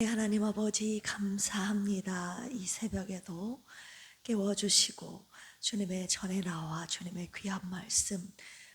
하나님 아버지 감사합니다. 이 새벽에도 깨워주시고 주님의 전에 나와 주님의 귀한 말씀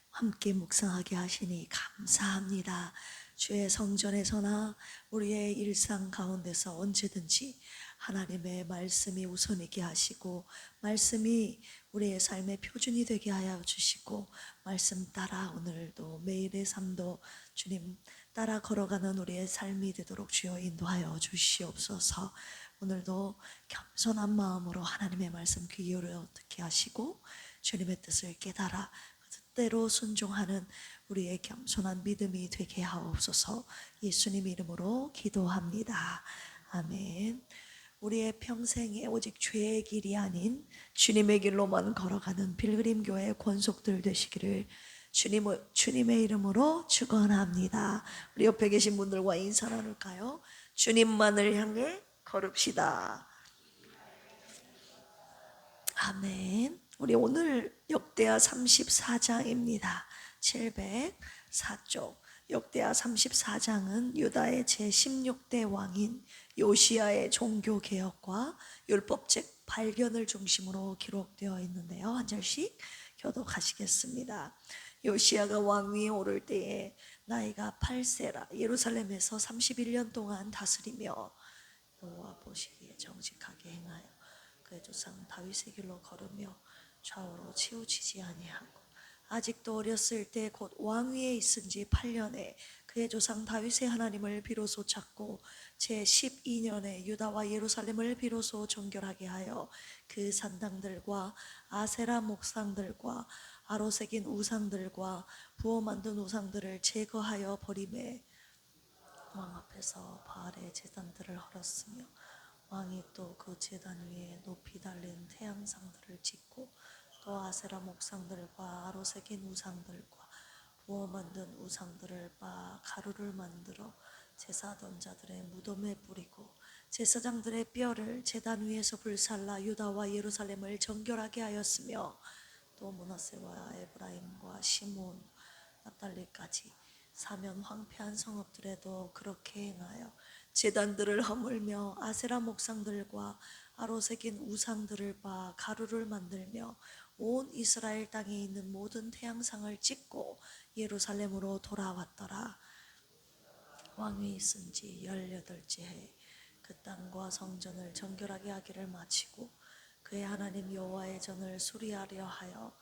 함께 묵상하게 하시니 감사합니다. 주의 성전에서나 우리의 일상 가운데서 언제든지 하나님의 말씀이 우선이게 하시고 말씀이 우리의 삶의 표준이 되게 하여 주시고 말씀 따라 오늘도 매일의 삶도 주님 따라 걸어가는 우리의 삶이 되도록 주여 인도하여 주시옵소서. 오늘도 겸손한 마음으로 하나님의 말씀 귀 기울여 듣게 하시고 주님의 뜻을 깨달아 그 뜻대로 순종하는 우리의 겸손한 믿음이 되게 하옵소서. 예수님 이름으로 기도합니다. 아멘. 우리의 평생에 오직 죄의 길이 아닌 주님의 길로만 걸어가는 빌그림 교회 권속들 되시기를 주님의 이름으로 축원합니다. 우리 옆에 계신 분들과 인사 나눌까요? 주님만을 향해 걸읍시다. 아멘. 우리 오늘 역대하 34장입니다. 704쪽. 역대하 34장은 유다의 제16대 왕인 요시야의 종교개혁과 율법책 발견을 중심으로 기록되어 있는데요. 한 절씩 교독하시겠습니다. 요시야가 왕위에 오를 때에 나이가 8세라 예루살렘에서 31년 동안 다스리며 여호와 보시기에 정직하게 행하여 그의 조상 다윗의 길로 걸으며 좌우로 치우치지 아니하고 아직도 어렸을 때 곧 왕위에 있은 지 8년에 그의 조상 다윗의 하나님을 비로소 찾고 제12년에 유다와 예루살렘을 비로소 정결하게 하여 그 산당들과 아세라 목상들과 아로새긴 우상들과 부어 만든 우상들을 제거하여 버리매 왕 앞에서 바알의 제단들을 헐었으며 왕이 또 그 제단 위에 높이 달린 태양상들을 짓고 또 아세라 목상들과 아로새긴 우상들과 부어 만든 우상들을 빻아 가루를 만들어 제사던 자들의 무덤에 뿌리고 제사장들의 뼈를 제단 위에서 불살라 유다와 예루살렘을 정결하게 하였으며 또 므낫세와 에브라임과 시몬 납달리까지 사면 황폐한 성읍들에도 그렇게 행하여 제단들을 허물며 아세라 목상들과 아로새긴 우상들을 빻아 가루를 만들며 온 이스라엘 땅에 있는 모든 태양상을 찍고 예루살렘으로 돌아왔더라. 왕위 있은 지 18째 해 그 땅과 성전을 정결하게 하기를 마치고 그의 하나님 여호와의 전을 수리하려 하여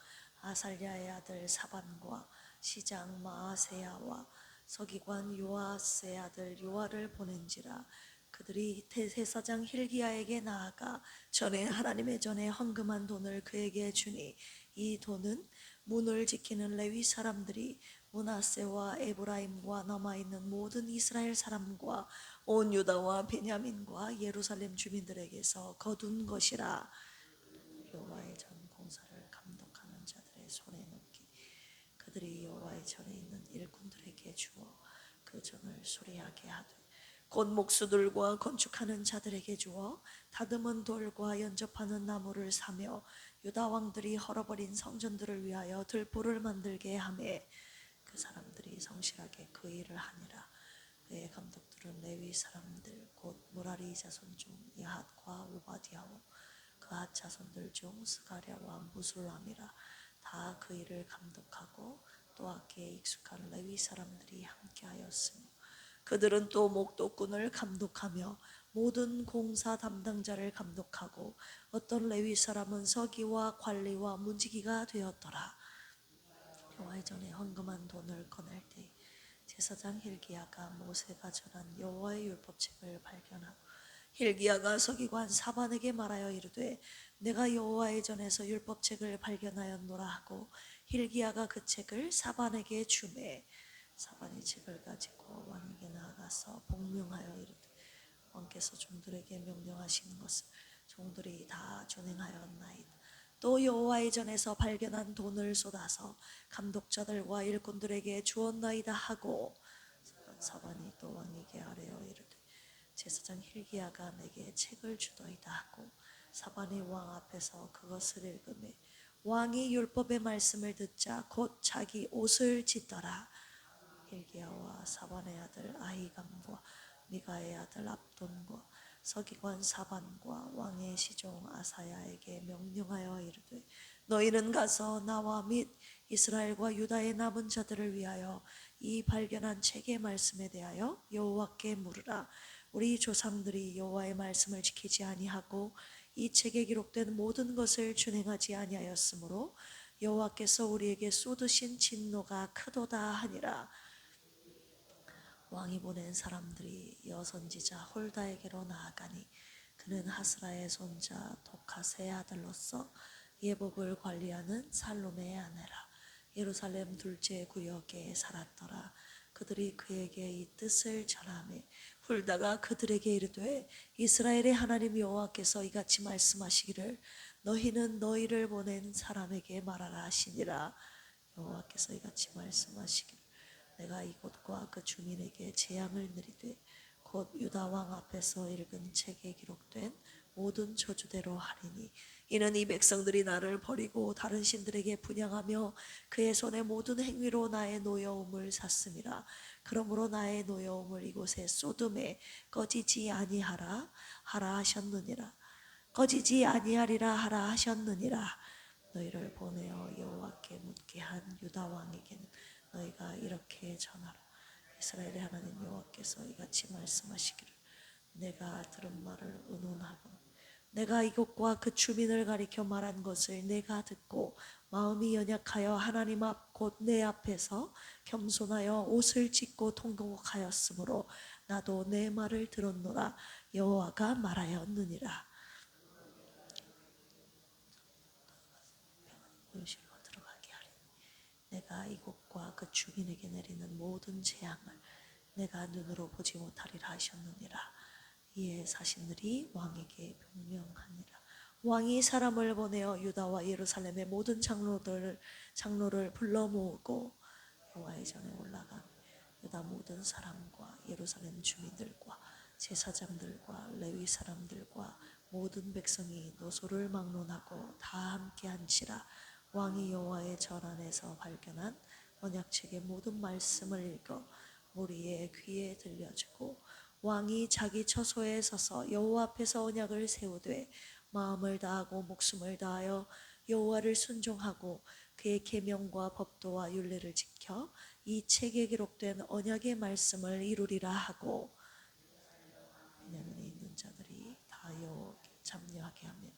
아살랴의 아들 사반과 시장 마아세야와 서기관 요아스의 아들 요아를 보낸지라. 그들이 대제사장 힐기야에게 나아가 전에 하나님의 전에 헌금한 돈을 그에게 주니 이 돈은 문을 지키는 레위 사람들이 므낫세와 에브라임과 남아있는 모든 이스라엘 사람과 온 유다와 베냐민과 예루살렘 주민들에게서 거둔 것이라. 여호와의 전 공사를 감독하는 자들의 손에 놓기 그들이 여호와의 전에 있는 일꾼들에게 주어 그 전을 수리하게 하되 곧 목수들과 건축하는 자들에게 주어 다듬은 돌과 연접하는 나무를 사며 유다 왕들이 헐어버린 성전들을 위하여 들보를 만들게 하매 그 사람들이 성실하게 그 일을 하니라. 그의 감독들은 레위 사람들 곧 무라리 자손 중 야핫과 오바디아오 그앗 자손들 중 스가랴와 무술람이라. 다 그 일을 감독하고 또 악기에 익숙한 레위 사람들이 함께하였으며 그들은 또 목도꾼을 감독하며 모든 공사 담당자를 감독하고 어떤 레위 사람은 서기와 관리와 문지기가 되었더라. 여호와의 전에 헌금한 돈을 꺼낼 때 제사장 힐기야가 모세가 전한 여호와의 율법책을 발견하고 힐기야가 서기관 사반에게 말하여 이르되 내가 여호와의 전에서 율법책을 발견하였노라 하고 힐기야가 그 책을 사반에게 주매 사반이 책을 가지고 왕에게 나아가서 복명하여 이르되 왕께서 종들에게 명령하신 것을 종들이 다 준행하였나이다. 또 여호와의 전에서 발견한 돈을 쏟아서 감독자들과 일꾼들에게 주었나이다 하고 사반이 또 왕에게 아뢰어 이르되 제사장 힐기야가 내게 책을 주더이다 하고 사반이 왕 앞에서 그것을 읽으매 왕이 율법의 말씀을 듣자 곧 자기 옷을 찢더라. 힐기야와 사반의 아들 아히감과 미가의 아들 압돈과 서기관 사반과 왕의 시종 아사야에게 명령하여 이르되 너희는 가서 나와 및 이스라엘과 유다의 남은 자들을 위하여 이 발견한 책의 말씀에 대하여 여호와께 물으라. 우리 조상들이 여호와의 말씀을 지키지 아니하고 이 책에 기록된 모든 것을 준행하지 아니하였으므로 여호와께서 우리에게 쏟으신 진노가 크도다 하니라. 왕이 보낸 사람들이 여선지자 홀다에게로 나아가니 그는 하스라의 손자 도카스의 아들로서 예복을 관리하는 살룸의 아내라. 예루살렘 둘째 구역에 살았더라. 그들이 그에게 이 뜻을 전하매 훌다가 그들에게 이르되 이스라엘의 하나님 여호와께서 이같이 말씀하시기를 너희는 너희를 보낸 사람에게 말하라 하시니라. 여호와께서 이같이 말씀하시기를 내가 이곳과 그 주민에게 재앙을 내리되 곧 유다 왕 앞에서 읽은 책에 기록된 모든 저주대로 하리니 이는 이 백성들이 나를 버리고 다른 신들에게 분향하며 그의 손의 모든 행위로 나의 노여움을 샀음이라. 그러므로 나의 노여움을 이곳에 쏟음에 꺼지지 아니하라 하라 하셨느니라. 꺼지지 아니하리라 하라 하셨느니라. 너희를 보내어 여호와께 묻게 한 유다 왕에게는 너희가 이렇게 전하라. 이스라엘의 하나님 여호와께서 이같이 말씀하시기를 내가 들은 말을 의논하고 내가 이곳과 그 주민을 가리켜 말한 것을 내가 듣고 마음이 연약하여 하나님 앞 곧 내 앞에서 겸손하여 옷을 찢고 통곡하였으므로 나도 내 말을 들었노라. 여호와가 말하였느니라. 요실로 들어가게 하리니 내가 이곳과 그 주민에게 내리는 모든 재앙을 내가 눈으로 보지 못하리라 하셨느니라. 이에 사신들이 왕에게 명령하니라. 왕이 사람을 보내어 유다와 예루살렘의 모든 장로를 불러 모으고 여호와의 전에 올라가 유다 모든 사람과 예루살렘 주민들과 제사장들과 레위 사람들과 모든 백성이 노소를 막론하고 다 함께 한지라. 왕이 여호와의 전 안에서 발견한 언약책의 모든 말씀을 읽어 무리의 귀에 들려주고 왕이 자기 처소에 서서 여호와 앞에서 언약을 세우되 마음을 다하고 목숨을 다하여 여호와를 순종하고 그의 계명과 법도와 율례를 지켜 이 책에 기록된 언약의 말씀을 이루리라 하고 베냐민에 있는 자들이 다 여호와께 참여하게 하며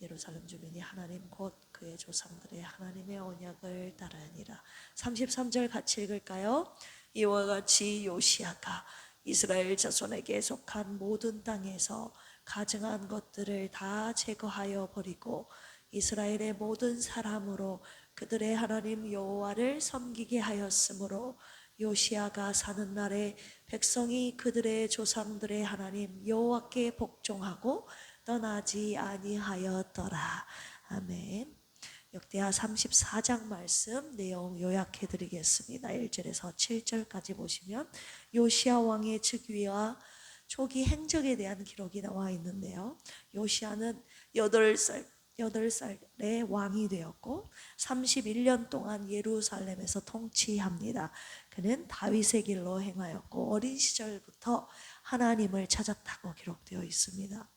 예루살렘 주민이 하나님 곧 그의 조상들의 하나님의 언약을 따르니라. 33절 같이 읽을까요? 이와 같이 요시야가 이스라엘 자손에게 속한 모든 땅에서 가증한 것들을 다 제거하여 버리고 이스라엘의 모든 사람으로 그들의 하나님 여호와를 섬기게 하였으므로 요시야가 사는 날에 백성이 그들의 조상들의 하나님 여호와께 복종하고 떠나지 아니하였더라. 아멘. 역대하 34장 말씀 내용 요약해 드리겠습니다. 1절에서 7절까지 보시면 요시야 왕의 즉위와 초기 행적에 대한 기록이 나와 있는데요. 요시야는 8살에 왕이 되었고 31년 동안 예루살렘에서 통치합니다. 그는 다윗의 길로 행하였고 어린 시절부터 하나님을 찾았다고 기록되어 있습니다.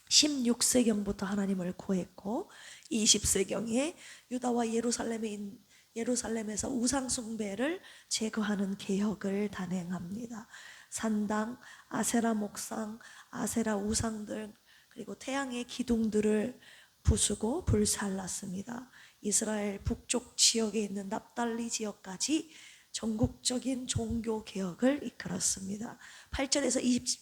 16세경부터 하나님을 구했고 20세경에 유다와 예루살렘에서 우상 숭배를 제거하는 개혁을 단행합니다. 산당, 아세라 목상, 아세라 우상들 그리고 태양의 기둥들을 부수고 불살랐습니다. 이스라엘 북쪽 지역에 있는 납달리 지역까지 전국적인 종교 개혁을 이끌었습니다. 8절에서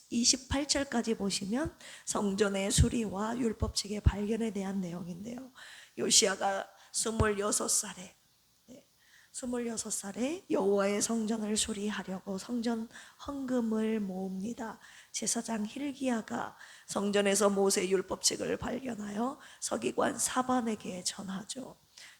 28절까지 보시면 성전의 수리와 율법책의 발견에 대한 내용인데요. 요시야가 26살에 여호와의 성전을 수리하려고 성전 헌금을 모읍니다. 제사장 힐기야가 성전에서 모세 율법책을 발견하여 서기관 사반에게 전하죠.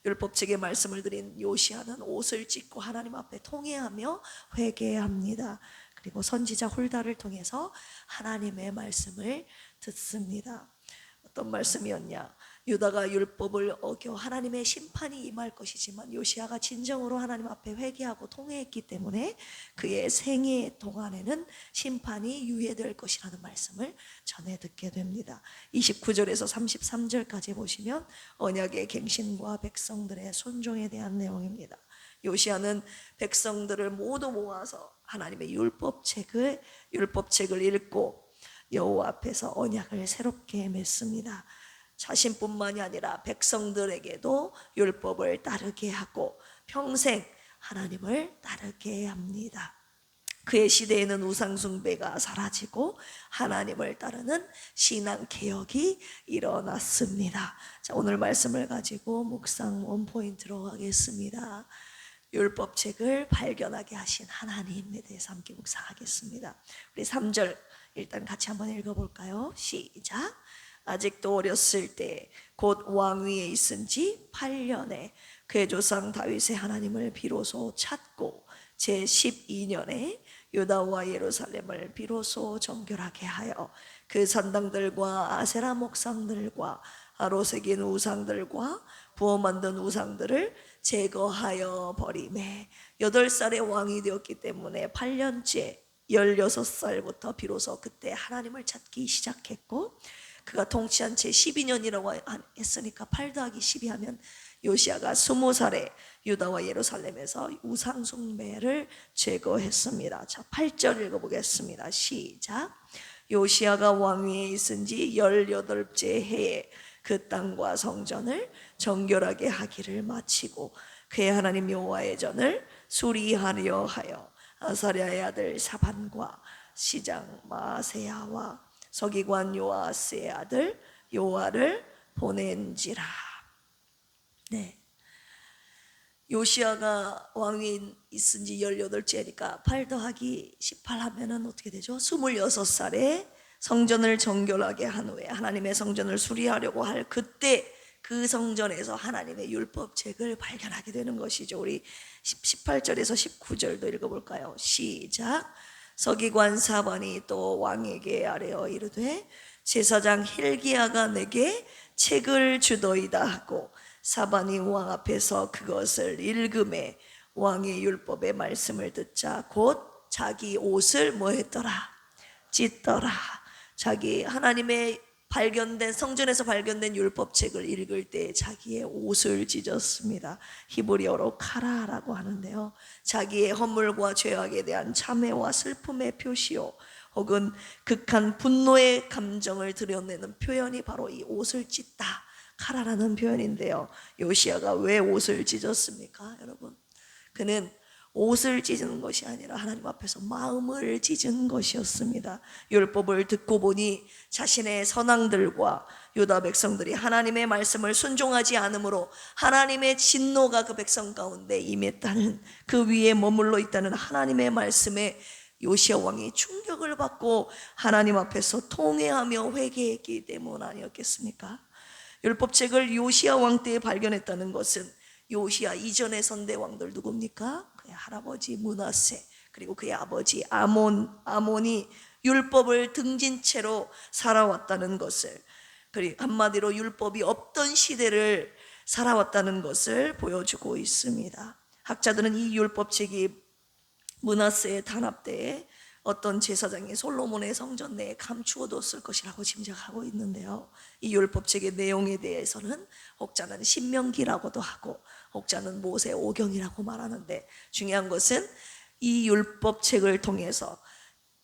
율법책의 말씀을 드린 요시야는 옷을 찢고 하나님 앞에 통회하며 회개합니다. 그리고 선지자 훌다를 통해서 하나님의 말씀을 듣습니다. 어떤 말씀이었냐? 유다가 율법을 어겨 하나님의 심판이 임할 것이지만 요시아가 진정으로 하나님 앞에 회개하고 통회했기 때문에 그의 생애 동안에는 심판이 유예될 것이라는 말씀을 전해 듣게 됩니다. 29절에서 33절까지 보시면 언약의 갱신과 백성들의 순종에 대한 내용입니다. 요시아는 백성들을 모두 모아서 하나님의 율법책을 읽고 여호와 앞에서 언약을 새롭게 맺습니다. 자신뿐만이 아니라 백성들에게도 율법을 따르게 하고 평생 하나님을 따르게 합니다. 그의 시대에는 우상숭배가 사라지고 하나님을 따르는 신앙개혁이 일어났습니다. 자, 오늘 말씀을 가지고 묵상 원포인트로 가겠습니다. 율법책을 발견하게 하신 하나님에 대해서 함께 묵상하겠습니다. 우리 3절 일단 같이 한번 읽어볼까요? 시작. 아직도 어렸을 때 곧 왕위에 있은 지 8년에 그의 조상 다윗의 하나님을 비로소 찾고 제12년에 유다와 예루살렘을 비로소 정결하게 하여 그 산당들과 아세라 목상들과 아로 새긴 우상들과 부어 만든 우상들을 제거하여 버리매 8살에 왕이 되었기 때문에 8년째 16살부터 비로소 그때 하나님을 찾기 시작했고 그가 통치한 채 12년이라고 했으니까 8 더하기 12 하면 요시아가 20살에 유다와 예루살렘에서 우상숭배를 제거했습니다. 자, 8절 읽어보겠습니다. 시작. 요시아가 왕위에 있은 지 18째 해에 그 땅과 성전을 정결하게 하기를 마치고 그의 하나님 여호와의 전을 수리하려 하여 아사랴의 아들 사반과 시장 마세야와 서기관 요아스의 아들 요아를 보낸지라. 네, 요시아가 왕위에 있은 지 18째니까 8 더하기 18 하면은 어떻게 되죠? 26살에 성전을 정결하게 한 후에 하나님의 성전을 수리하려고 할 그때 그 성전에서 하나님의 율법책을 발견하게 되는 것이죠. 우리 18절에서 19절도 읽어볼까요? 시작. 서기관 사반이 또 왕에게 아뢰어 이르되 제사장 힐기야가 내게 책을 주더이다 하고 사반이 왕 앞에서 그것을 읽음에 왕의 율법의 말씀을 듣자 곧 자기 옷을 뭐 했더라? 찢더라. 자기 하나님의 발견된 성전에서 발견된 율법책을 읽을 때 자기의 옷을 찢었습니다. 히브리어로 카라라고 하는데요. 자기의 허물과 죄악에 대한 참회와 슬픔의 표시요 혹은 극한 분노의 감정을 드러내는 표현이 바로 이 옷을 찢다 카라라는 표현인데요. 요시아가 왜 옷을 찢었습니까? 여러분, 그는 옷을 찢는 것이 아니라 하나님 앞에서 마음을 찢은 것이었습니다. 율법을 듣고 보니 자신의 선앙들과 유다 백성들이 하나님의 말씀을 순종하지 않으므로 하나님의 진노가 그 백성 가운데 임했다는, 그 위에 머물러 있다는 하나님의 말씀에 요시아 왕이 충격을 받고 하나님 앞에서 통회하며 회개했기 때문 아니었겠습니까? 율법책을 요시아 왕 때에 발견했다는 것은 요시아 이전의 선대 왕들 누굽니까? 그의 할아버지 므낫세 그리고 그의 아버지 아몬이 율법을 등진 채로 살아왔다는 것을, 그리고 한마디로 율법이 없던 시대를 살아왔다는 것을 보여주고 있습니다. 학자들은 이 율법책이 므낫세의 탄압 때에 어떤 제사장이 솔로몬의 성전 내에 감추어뒀을 것이라고 짐작하고 있는데요. 이 율법책의 내용에 대해서는 혹자는 신명기라고도 하고 혹자는 모세 오경이라고 말하는데, 중요한 것은 이 율법책을 통해서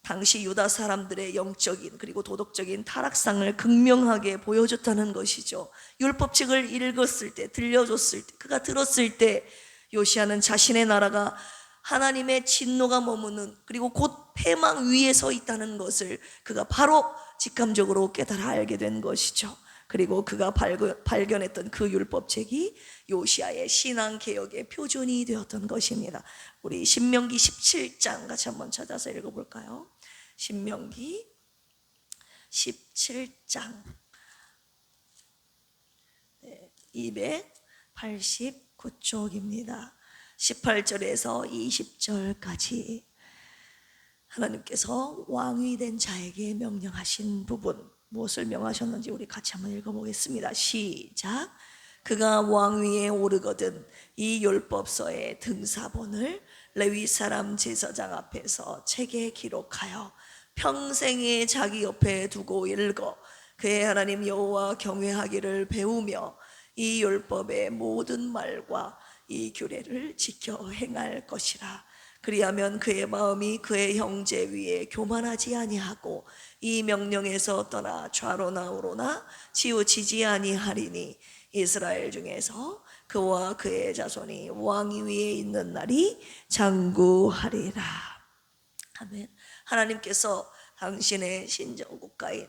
당시 유다 사람들의 영적인 그리고 도덕적인 타락상을 극명하게 보여줬다는 것이죠. 율법책을 읽었을 때, 들려줬을 때, 그가 들었을 때 요시아는 자신의 나라가 하나님의 진노가 머무는 그리고 곧 패망 위에 서 있다는 것을 그가 바로 직감적으로 깨달아 알게 된 것이죠. 그리고 그가 발견했던 그 율법책이 요시아의 신앙개혁의 표준이 되었던 것입니다. 우리 신명기 17장 같이 한번 찾아서 읽어볼까요? 신명기 17장 289쪽입니다. 18절에서 20절까지 하나님께서 왕이 된 자에게 명령하신 부분, 무엇을 명하셨는지 우리 같이 한번 읽어보겠습니다. 시작. 그가 왕위에 오르거든 이 율법서의 등사본을 레위 사람 제사장 앞에서 책에 기록하여 평생에 자기 옆에 두고 읽어 그의 하나님 여호와 경외하기를 배우며 이 율법의 모든 말과 이 규례를 지켜 행할 것이라. 그리하면 그의 마음이 그의 형제 위에 교만하지 아니하고 이 명령에서 떠나 좌로나 우로나 치우치지 아니하리니 이스라엘 중에서 그와 그의 자손이 왕위 위에 있는 날이 장구하리라. 아멘. 하나님께서 당신의 신정국가인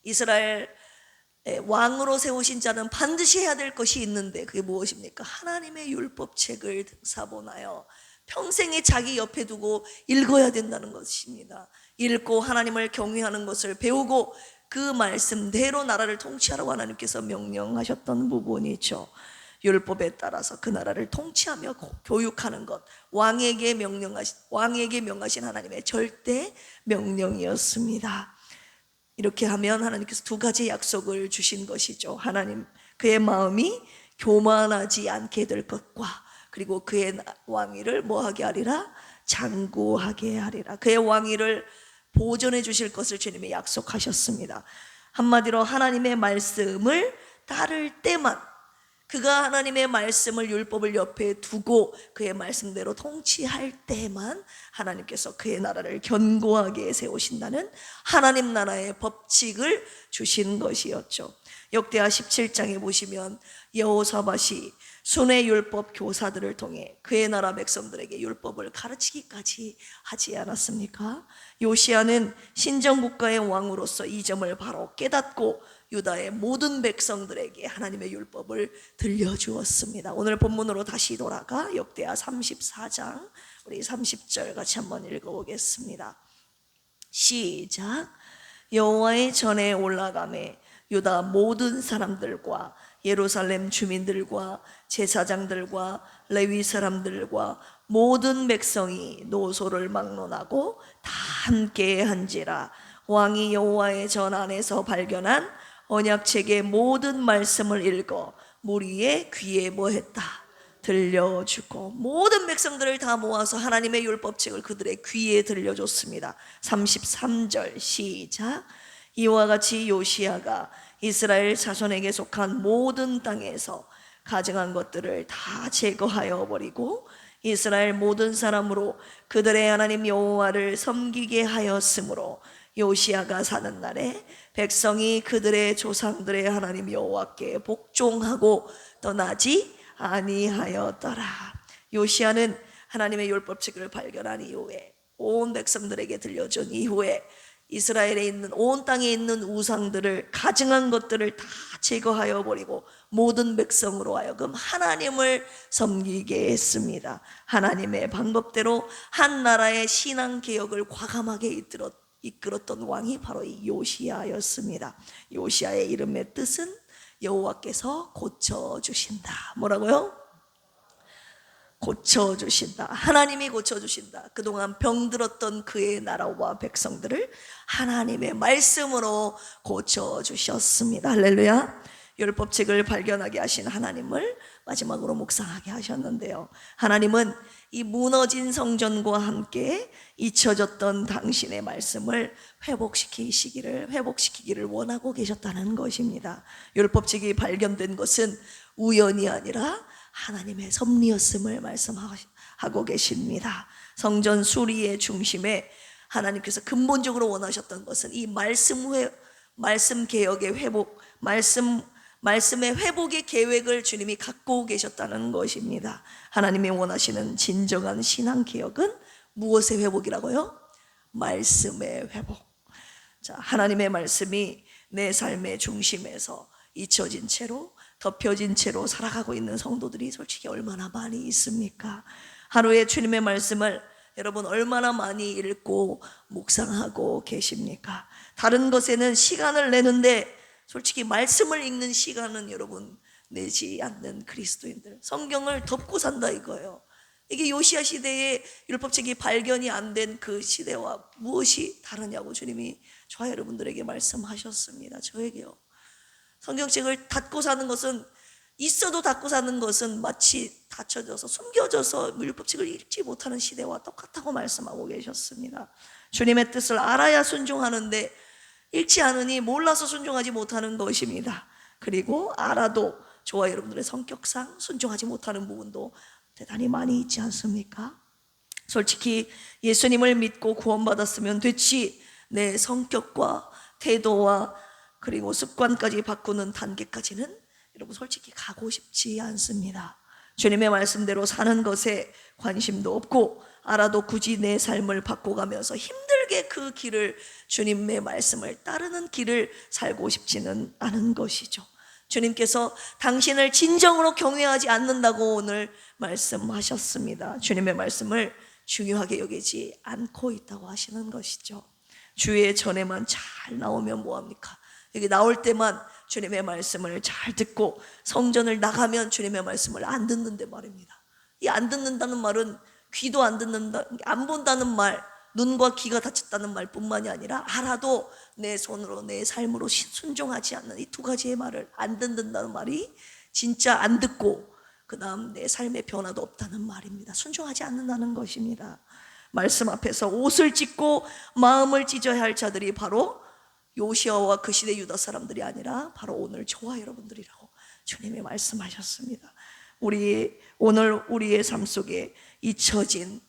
이스라엘 왕으로 세우신 자는 반드시 해야 될 것이 있는데 그게 무엇입니까? 하나님의 율법책을 등사본하여 평생에 자기 옆에 두고 읽어야 된다는 것입니다. 읽고 하나님을 경외하는 것을 배우고 그 말씀대로 나라를 통치하라고 하나님께서 명령하셨던 부분이죠. 율법에 따라서 그 나라를 통치하며 교육하는 것, 왕에게 명하신 하나님의 절대 명령이었습니다. 이렇게 하면 하나님께서 두 가지 약속을 주신 것이죠. 하나님, 그의 마음이 교만하지 않게 될 것과 그리고 그의 왕위를 뭐하게 하리라? 장구하게 하리라. 그의 왕위를 보존해 주실 것을 주님이 약속하셨습니다. 한마디로 하나님의 말씀을 따를 때만, 그가 하나님의 말씀을 율법을 옆에 두고 그의 말씀대로 통치할 때만 하나님께서 그의 나라를 견고하게 세우신다는 하나님 나라의 법칙을 주신 것이었죠. 역대하 17장에 보시면 여호사밧이 순회 율법 교사들을 통해 그의 나라 백성들에게 율법을 가르치기까지 하지 않았습니까? 요시야는 신정국가의 왕으로서 이 점을 바로 깨닫고 유다의 모든 백성들에게 하나님의 율법을 들려주었습니다. 오늘 본문으로 다시 돌아가 역대하 34장 우리 30절 같이 한번 읽어보겠습니다. 시작. 여호와의 전에 올라가매 유다 모든 사람들과 예루살렘 주민들과 제사장들과 레위 사람들과 모든 백성이 노소를 막론하고 다 함께 한지라. 왕이 여호와의 전 안에서 발견한 언약책의 모든 말씀을 읽어 무리의 귀에 뭐했다? 들려주고 모든 백성들을 다 모아서 하나님의 율법책을 그들의 귀에 들려줬습니다. 33절 시작. 이와 같이 요시야가 이스라엘 자손에게 속한 모든 땅에서 가증한 것들을 다 제거하여 버리고 이스라엘 모든 사람으로 그들의 하나님 여호와를 섬기게 하였으므로 요시야가 사는 날에 백성이 그들의 조상들의 하나님 여호와께 복종하고 떠나지 아니하였더라. 요시야는 하나님의 율법책을 발견한 이후에 온 백성들에게 들려준 이후에 이스라엘에 있는 온 땅에 있는 우상들을 가증한 것들을 다 제거하여 버리고 모든 백성으로 하여금 하나님을 섬기게 했습니다. 하나님의 방법대로 한 나라의 신앙 개혁을 과감하게 이끌었던 왕이 바로 이 요시야였습니다. 요시야의 이름의 뜻은 여호와께서 고쳐주신다. 뭐라고요? 고쳐주신다. 하나님이 고쳐주신다. 그동안 병들었던 그의 나라와 백성들을 하나님의 말씀으로 고쳐주셨습니다. 할렐루야. 율법책을 발견하게 하신 하나님을 마지막으로 묵상하게 하셨는데요, 하나님은 이 무너진 성전과 함께 잊혀졌던 당신의 말씀을 회복시키기를 원하고 계셨다는 것입니다. 율법책이 발견된 것은 우연이 아니라 하나님의 섭리였음을 말씀하고 계십니다. 성전 수리의 중심에 하나님께서 근본적으로 원하셨던 것은 이 말씀 개혁의 회복, 말씀의 회복의 계획을 주님이 갖고 계셨다는 것입니다. 하나님이 원하시는 진정한 신앙 개혁은 무엇의 회복이라고요? 말씀의 회복. 자, 하나님의 말씀이 내 삶의 중심에서 잊혀진 채로, 덮여진 채로 살아가고 있는 성도들이 솔직히 얼마나 많이 있습니까? 하루에 주님의 말씀을 여러분 얼마나 많이 읽고 묵상하고 계십니까? 다른 것에는 시간을 내는데 솔직히 말씀을 읽는 시간은 여러분 내지 않는 그리스도인들, 성경을 덮고 산다 이거예요. 이게 요시야 시대에 율법책이 발견이 안 된 그 시대와 무엇이 다르냐고 주님이 저와 여러분들에게 말씀하셨습니다. 저에게요. 성경책을 닫고 사는 것은, 있어도 닫고 사는 것은 마치 닫혀져서 숨겨져서 율법책을 읽지 못하는 시대와 똑같다고 말씀하고 계셨습니다. 주님의 뜻을 알아야 순종하는데 읽지 않으니 몰라서 순종하지 못하는 것입니다. 그리고 알아도 저와 여러분들의 성격상 순종하지 못하는 부분도 대단히 많이 있지 않습니까? 솔직히 예수님을 믿고 구원받았으면 됐지, 내 성격과 태도와 그리고 습관까지 바꾸는 단계까지는 여러분 솔직히 가고 싶지 않습니다. 주님의 말씀대로 사는 것에 관심도 없고 알아도 굳이 내 삶을 바꿔가면서 힘들게 그 길을, 주님의 말씀을 따르는 길을 살고 싶지는 않은 것이죠. 주님께서 당신을 진정으로 경외하지 않는다고 오늘 말씀하셨습니다. 주님의 말씀을 중요하게 여기지 않고 있다고 하시는 것이죠. 주의 전에만 잘 나오면 뭐합니까? 여기 나올 때만 주님의 말씀을 잘 듣고 성전을 나가면 주님의 말씀을 안 듣는데 말입니다. 이 안 듣는다는 말은 귀도 안 듣는다, 안 본다는 말, 눈과 귀가 닫혔다는 말뿐만이 아니라 알아도 내 손으로 내 삶으로 순종하지 않는 이 두 가지의 말을 안 듣는다는 말이 진짜 안 듣고 그 다음 내 삶의 변화도 없다는 말입니다. 순종하지 않는다는 것입니다. 말씀 앞에서 옷을 찢고 마음을 찢어야 할 자들이 바로 요시아와 그 시대 유다 사람들이 아니라 바로 오늘 저와 여러분들이라고 주님이 말씀하셨습니다. 오늘 우리의 삶 속에 잊혀진,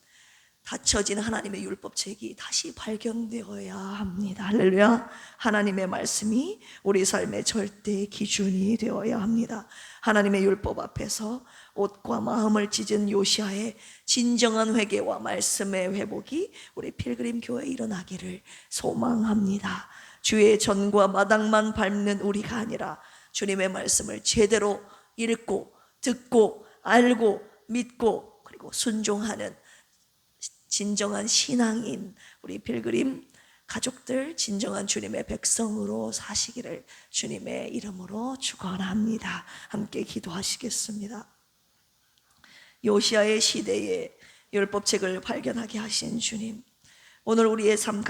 닫혀진 하나님의 율법책이 다시 발견되어야 합니다. 할렐루야. 하나님의 말씀이 우리 삶의 절대 기준이 되어야 합니다. 하나님의 율법 앞에서 옷과 마음을 찢은 요시아의 진정한 회개와 말씀의 회복이 우리 필그림 교회에 일어나기를 소망합니다. 주의 전과 마당만 밟는 우리가 아니라 주님의 말씀을 제대로 읽고 듣고 알고 믿고 그리고 순종하는 진정한 신앙인 우리 필그림 가족들, 진정한 주님의 백성으로 사시기를 주님의 이름으로 축원합니다. 함께 기도하시겠습니다. 요시아의 시대에 율법책을 발견하게 하신 주님, 오늘 우리의 삶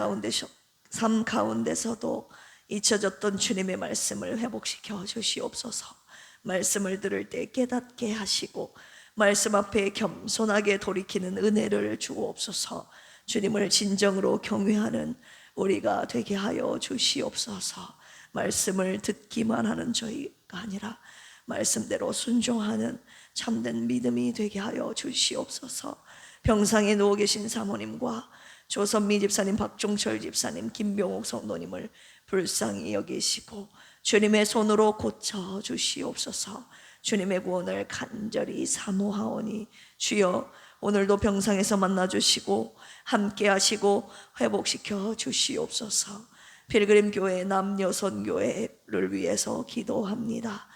가운데서도 잊혀졌던 주님의 말씀을 회복시켜 주시옵소서. 말씀을 들을 때 깨닫게 하시고 말씀 앞에 겸손하게 돌이키는 은혜를 주옵소서. 주님을 진정으로 경외하는 우리가 되게 하여 주시옵소서. 말씀을 듣기만 하는 저희가 아니라 말씀대로 순종하는 참된 믿음이 되게 하여 주시옵소서. 병상에 누워 계신 사모님과 조선미 집사님, 박종철 집사님, 김병옥 성도님을 불쌍히 여기시고 주님의 손으로 고쳐 주시옵소서. 주님의 구원을 간절히 사모하오니 주여 오늘도 병상에서 만나주시고 함께 하시고 회복시켜 주시옵소서. 필그림 교회 남여선 교회를 위해서 기도합니다.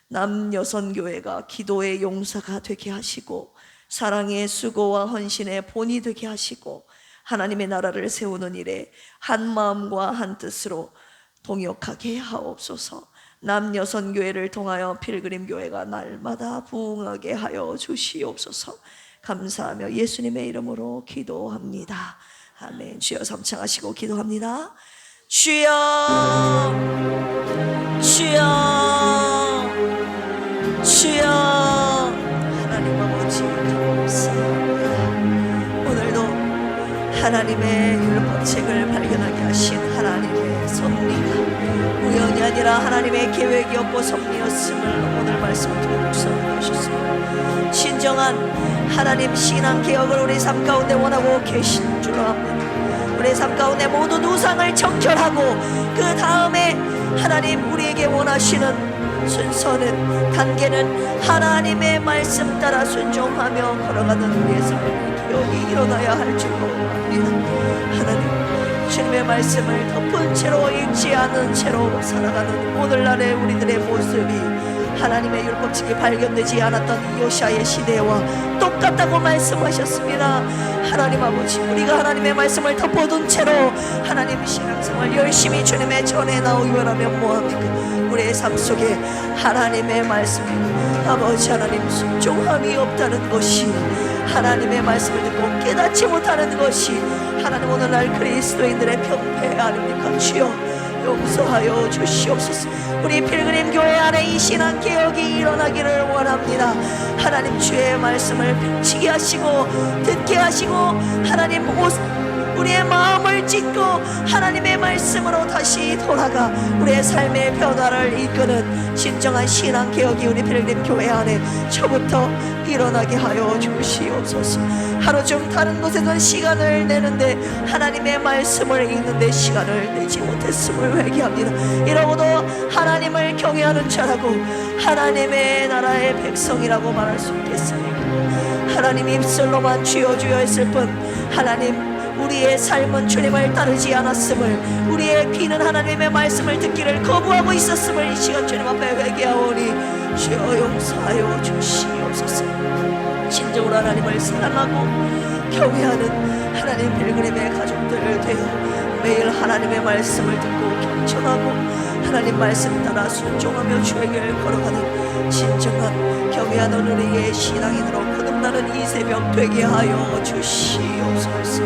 남여선 교회가 기도의 용사가 되게 하시고 사랑의 수고와 헌신의 본이 되게 하시고 하나님의 나라를 세우는 일에 한 마음과 한 뜻으로 동역하게 하옵소서. 남여선 교회를 통하여 필그림 교회가 날마다 부흥하게 하여 주시옵소서. 감사하며 예수님의 이름으로 기도합니다. 아멘. 주여 삼창하시고 기도합니다. 주여, 주여, 주여. 하나님 아버지 감사합니다. 오늘도 하나님의 율법책을 발견하게 하신 하나님의 섭리가 우연이 아니라 하나님의 계획이었고 섭리였음을 오늘 말씀을 통해 묵상하게 하셨습니다. 진정한 하나님 신앙 개혁을 우리 삶 가운데 원하고 계신 줄 압니다. 우리 삶 가운데 모든 우상을 정결하고 그 다음에 하나님 우리에게 원하시는 순서는, 단계는 하나님의 말씀 따라 순종하며 걸어가는 우리의 삶의 기억이 일어나야 할 줄로 압니다. 하나님 주님의 말씀을 덮은 채로 읽지 않은 채로 살아가는 오늘날의 우리들의 모습이 하나님의 율법책이 발견되지 않았던 요시아의 시대와 똑같다고 말씀하셨습니다. 하나님 아버지, 우리가 하나님의 말씀을 덮어둔 채로 하나님 신앙생활 열심히 주님의 전에 나오기 원하면 뭐합니까? 우리의 삶 속에 하나님의 말씀에 아버지 하나님 순종함이 없다는 것이 하나님의 말씀을 듣고 깨닫지 못하는 것이 하나님 오늘날 그리스도인들의 병폐 아닙니까? 주여 용서하여 주시옵소서. 우리 필그림 교회 안에 이 신앙 개혁이 일어나기를 원합니다. 하나님 주의 말씀을 펼치게 하시고 듣게 하시고 하나님 우리의 마음을 찢고 하나님의 말씀으로 다시 돌아가 우리의 삶의 변화를 이끄는 진정한 신앙 개혁이 우리 필그림 교회 안에 저부터 일어나게 하여 주시옵소서. 하루 중 다른 곳에서 시간을 내는데 하나님의 말씀을 읽는데 시간을 내지 못했음을 회개합니다. 이러고도 하나님을 경외하는 자라고 하나님의 나라의 백성이라고 말할 수 있겠어요? 하나님 입술로만 주여 주여 했을 뿐 하나님 우리의 삶은 주님을 따르지 않았음을, 우리의 귀는 하나님의 말씀을 듣기를 거부하고 있었음을 이 시간 주님 앞에 회개하오니 주여 용서하여 주시옵소서. 진정으로 하나님을 사랑하고 경외하는 하나님 필그림의 가족들 되어 매일 하나님의 말씀을 듣고 경청하고 하나님 말씀 따라 순종하며 주의 길 걸어가는 진정한 경외하는 우리의 신앙인으로 거듭나는 이 새벽 되게 하여 주시옵소서.